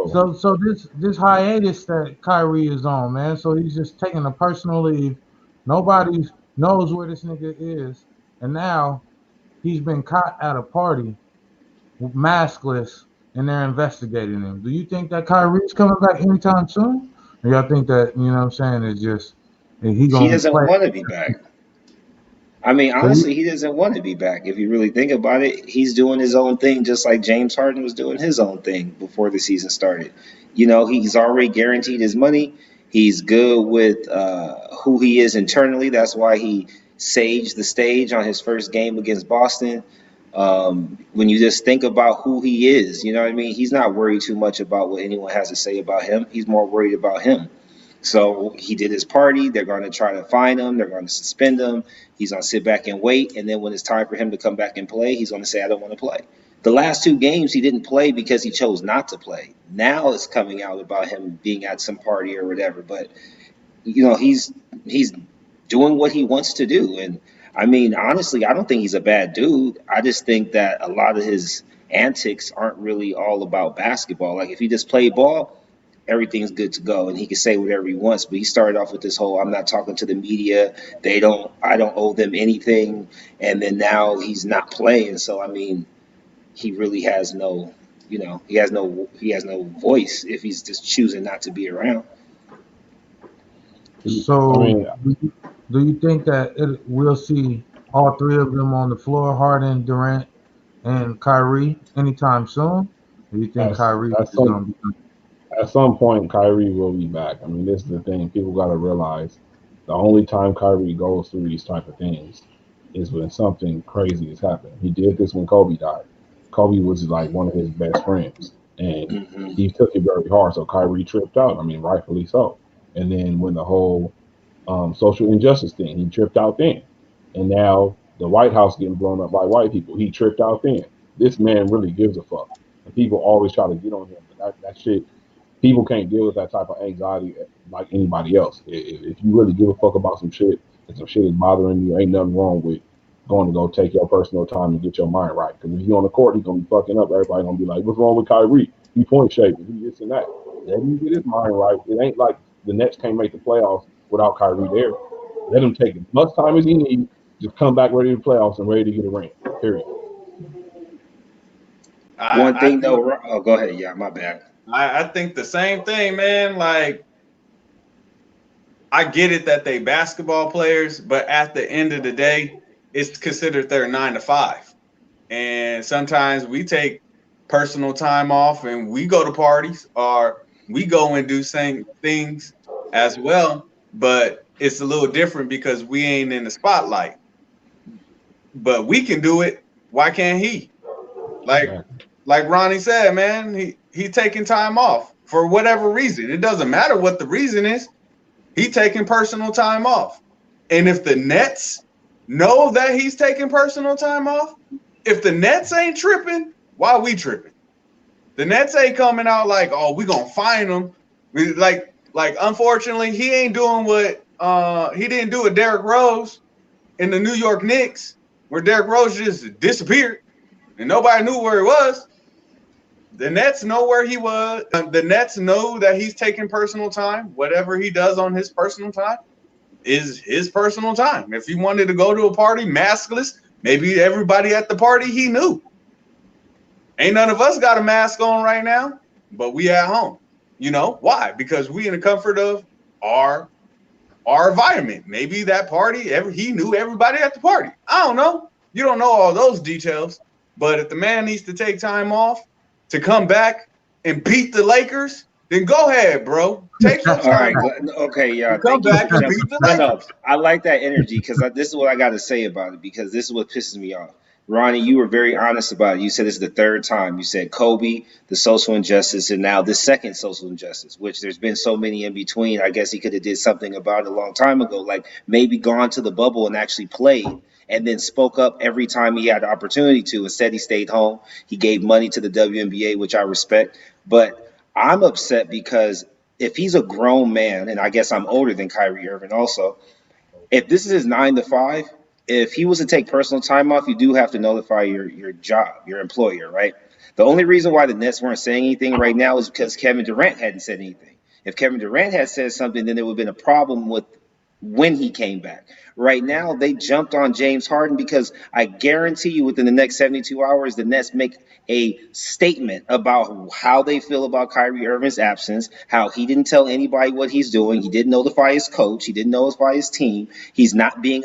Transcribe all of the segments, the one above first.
So So this hiatus that Kyrie is on, man. So he's just taking a personal leave. Nobody knows where this nigga is, and now he's been caught at a party, maskless, and they're investigating him. Do you think that Kyrie's coming back anytime soon? Or y'all think that what I'm saying is just he he gonna doesn't play? want to be back. I mean, So you, honestly, he doesn't want to be back. If you really think about it, he's doing his own thing, just like James Harden was doing his own thing before the season started. You know, he's already guaranteed his money. He's good with who he is internally. That's why he saged the stage on his first game against Boston. When you just think about who he is, you know what I mean? He's not worried too much about what anyone has to say about him. He's more worried about him. So he did his party. They're going to try to fine him. They're going to suspend him. He's going to sit back and wait. And then when it's time for him to come back and play, he's going to say, I don't want to play. The last two games, he didn't play because he chose not to play. Now it's coming out about him being at some party or whatever. But, you know, he's doing what he wants to do. And I mean, honestly, I don't think he's a bad dude. I just think that a lot of his antics aren't really all about basketball. Like if he just played ball, everything's good to go and he can say whatever he wants. But he started off with this whole I'm not talking to the media. I don't owe them anything. And then now he's not playing. So I mean, he really has no he has no voice if he's just choosing not to be around. so I mean, do you think that we'll see all three of them on the floor, Harden, Durant, and Kyrie, anytime soon? Or you think at, Kyrie at is some gonna be? at some point, Kyrie will be back. I mean, this is the thing. People got to realize the only time Kyrie goes through these type of things is when something crazy has happened. He did this when Kobe died. Kobe was like one of his best friends, and Hmm. he took it very hard. So Kyrie tripped out. I mean, rightfully so. And then when the whole social injustice thing, he tripped out then. And now the White House getting blown up by white people, he tripped out then. This man really gives a fuck. And people always try to get on him, but that shit, people can't deal with that type of anxiety like anybody else. If you really give a fuck about some shit and some shit is bothering you, ain't nothing wrong with going to go take your personal time and get your mind right. Because if you're on the court, he's gonna be fucking up. Everybody gonna be like, "What's wrong with Kyrie? He point shaving. He this and that." Let him get his mind right. It ain't like the Nets can't make the playoffs without Kyrie there. Let him take as much time as he needs. Just come back ready to playoffs and ready to get a ring. Period. One I thing think though, oh, go ahead. Yeah, my bad. I think the same thing, man. Like I get it that they basketball players, but at the end of the day, it's considered their 9 to 5. And sometimes we take personal time off and we go to parties or we go and do same things as well. But it's a little different because we ain't in the spotlight. But we can do it. Why can't he? Like Exactly. like Ronnie said, man, he taking time off for whatever reason. It doesn't matter what the reason is. He taking personal time off. And if the Nets know that he's taking personal time off, if the Nets ain't tripping, why we tripping? The Nets ain't coming out like, oh, we gonna fine him. Like unfortunately, he ain't doing what he didn't do with Derrick Rose in the New York Knicks, where Derrick Rose just disappeared and nobody knew where he was. The Nets know where he was. The Nets know that he's taking personal time. Whatever he does on his personal time is his personal time. If he wanted to go to a party maskless, maybe everybody at the party he knew. Ain't none of us got a mask on right now, but we at home. You know why? Because we in the comfort of our our environment. Maybe that party, he knew everybody at the party. I don't know. You don't know all those details. But if the man needs to take time off to come back and beat the Lakers, then go ahead, bro. Take your All time right. off Okay. Yeah. and come Thank you for back and jumping. beat the No, no. Lakers. I like that energy because this is what I got to say about it because this is what pisses me off. Ronnie, you were very honest about it. You said this is the third time. You said Kobe, the social injustice, and now the second social injustice, which there's been so many in between. I guess he could have did something about it a long time ago, like maybe gone to the bubble and actually played and then spoke up every time he had the opportunity to. Instead, he stayed home. He gave money to the WNBA, which I respect. But I'm upset because if he's a grown man, and I guess I'm older than Kyrie Irving also, if this is his 9 to 5, if he was to take personal time off, you do have to notify your job, your employer, right? The only reason why the Nets weren't saying anything right now is because Kevin Durant hadn't said anything. If Kevin Durant had said something, then there would have been a problem with when he came back. Right now, they jumped on James Harden because I guarantee you within the next 72 hours, the Nets make a statement about how they feel about Kyrie Irving's absence, how he didn't tell anybody what he's doing. He didn't notify his coach. He didn't notify his team. He's not being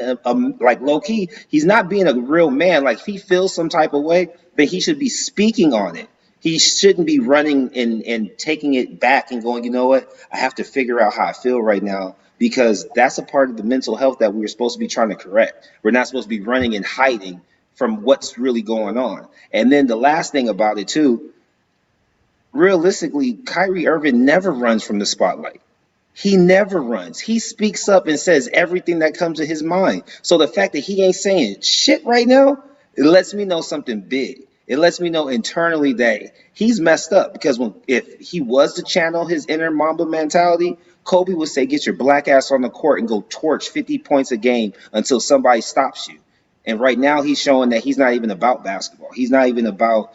like low key. He's not being a real man. Like if he feels some type of way, then he should be speaking on it. He shouldn't be running and taking it back and going, you know what? I have to figure out how I feel right now because that's a part of the mental health that we were supposed to be trying to correct. We're not supposed to be running and hiding from what's really going on. And then the last thing about it, too, realistically, Kyrie Irving never runs from the spotlight. He never runs. He speaks up and says everything that comes to his mind. So the fact that he ain't saying shit right now, it lets me know something big. It lets me know internally that he's messed up because if he was to channel his inner Mamba mentality, Kobe would say, "Get your black ass on the court and go torch 50 points a game until somebody stops you." And right now, he's showing that he's not even about basketball. He's not even about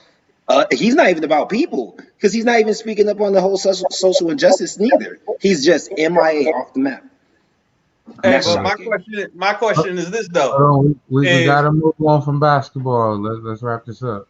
people because he's not even speaking up on the whole social injustice neither. He's just MIA off the map. Hey, but my question is this though. We gotta move on from basketball. Let's wrap this up.